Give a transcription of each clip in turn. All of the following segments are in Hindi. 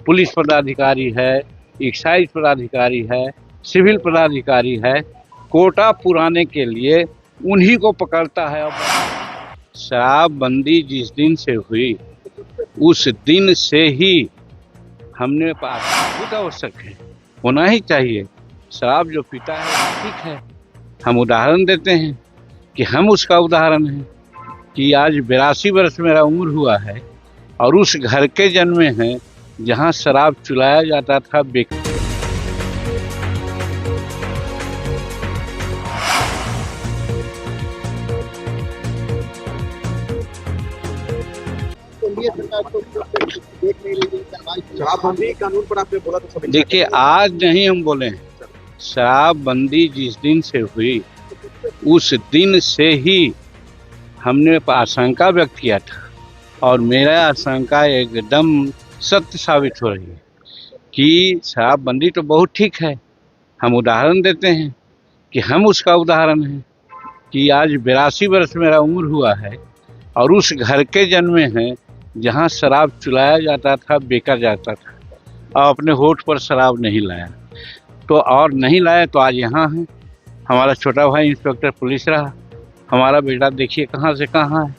पुलिस पदाधिकारी है, एक्साइज पदाधिकारी है, सिविल पदाधिकारी है, कोटा पुराने के लिए उन्हीं को पकड़ता है। शराबबंदी जिस दिन से हुई उस दिन से ही हमने बहुत आवश्यक है, होना ही चाहिए। शराब जो पीता है ठीक है, हम उदाहरण देते हैं कि हम उसका उदाहरण है कि आज 82 वर्ष मेरा उम्र हुआ है और उस घर के जन्मे हैं जहां शराब चुलाया जाता था। शराबबंदी कानून पर आपने बोला तो देखिए, आज नहीं हम बोले हैं, शराबबंदी जिस दिन से हुई उस दिन से ही हमने आशंका व्यक्त किया था और मेरा आशंका एकदम सत्य साबित हो रही है कि शराबबंदी तो बहुत ठीक है। हम उदाहरण देते हैं कि हम उसका उदाहरण है कि आज 82 वर्ष मेरा उम्र हुआ है और उस घर के जन्मे हैं जहां शराब चुलाया जाता था, बेचा जाता था और अपने होठ पर शराब नहीं लाया तो और नहीं लाया तो आज यहाँ है। हमारा छोटा भाई इंस्पेक्टर पुलिस रहा, हमारा बेटा देखिए कहाँ से कहाँ है।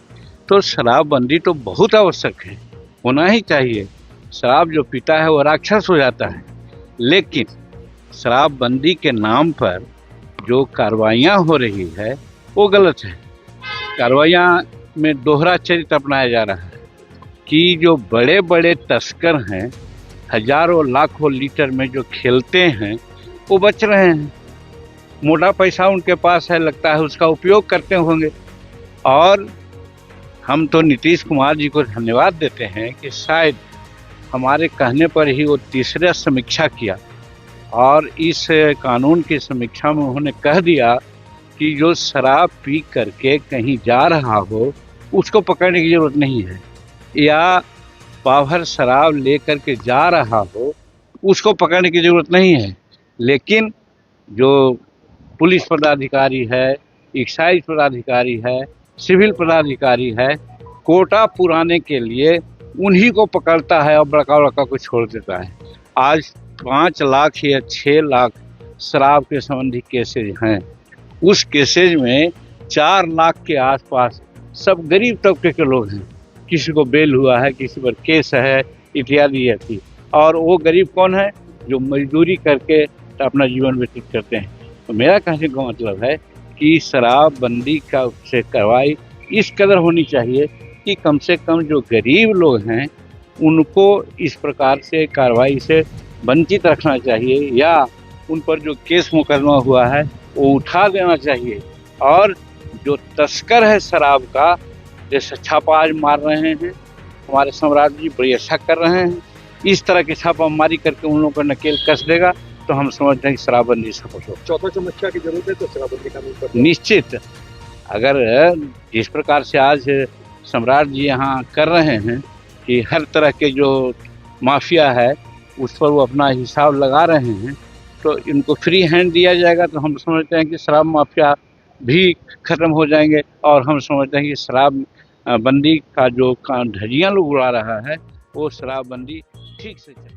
तो शराबबंदी तो बहुत आवश्यक है, होना ही चाहिए। शराब जो पीता है वो राक्षस हो जाता है, लेकिन शराबबंदी के नाम पर जो कार्रवाइयाँ हो रही है वो गलत है। कार्रवाइयाँ में दोहरा चरित्र अपनाया जा रहा है कि जो बड़े बड़े तस्कर हैं, हजारों लाखों लीटर में जो खेलते हैं वो बच रहे हैं। मोटा पैसा उनके पास है, लगता है उसका उपयोग करते होंगे। और हम तो नीतीश कुमार जी को धन्यवाद देते हैं कि शायद हमारे कहने पर ही वो तीसरा समीक्षा किया और इस कानून की समीक्षा में उन्होंने कह दिया कि जो शराब पी करके कहीं जा रहा हो उसको पकड़ने की ज़रूरत नहीं है, या पाभर शराब लेकर के जा रहा हो उसको पकड़ने की ज़रूरत नहीं है। लेकिन जो पुलिस पदाधिकारी है, एक्साइज पदाधिकारी है, सिविल पदाधिकारी है, कोटा पुराने के लिए उन्हीं को पकड़ता है और बड़का बड़का को छोड़ देता है। आज 5 लाख या 6 लाख शराब के संबंधी केसेज हैं, उस केसेज में 4 लाख के आसपास सब गरीब तबके के लोग हैं। किसी को बेल हुआ है, किसी पर केस है, इत्यादि। और वो गरीब कौन है? जो मजदूरी करके अपना जीवन व्यतीत करते हैं। तो मेरा कहने का मतलब है कि शराबबंदी का से कार्रवाई इस कदर होनी चाहिए कि कम से कम जो गरीब लोग हैं उनको इस प्रकार से कार्रवाई से वंचित रखना चाहिए, या उन पर जो केस मुकदमा हुआ है वो उठा देना चाहिए। और जो तस्कर है शराब का, जैसे छापा आज मार रहे हैं हमारे सम्राट जी, बड़ी अच्छा कर रहे हैं। इस तरह की छापामारी करके उन लोगों को नकेल कस देगा तो हम समझते हैं कि शराबबंदी सफल हो। चौथा समीक्षा की जरूरत है तो शराबबंदी कानून पर निश्चित, अगर जिस प्रकार से आज सम्राट जी यहाँ कर रहे हैं कि हर तरह के जो माफिया है उस पर वो अपना हिसाब लगा रहे हैं, तो इनको फ्री हैंड दिया जाएगा तो हम समझते हैं कि शराब माफिया भी खत्म हो जाएंगे। और हम समझते हैं कि शराबबंदी का जो धज्जियां लोग उड़ा रहा है वो शराबबंदी ठीक से चले।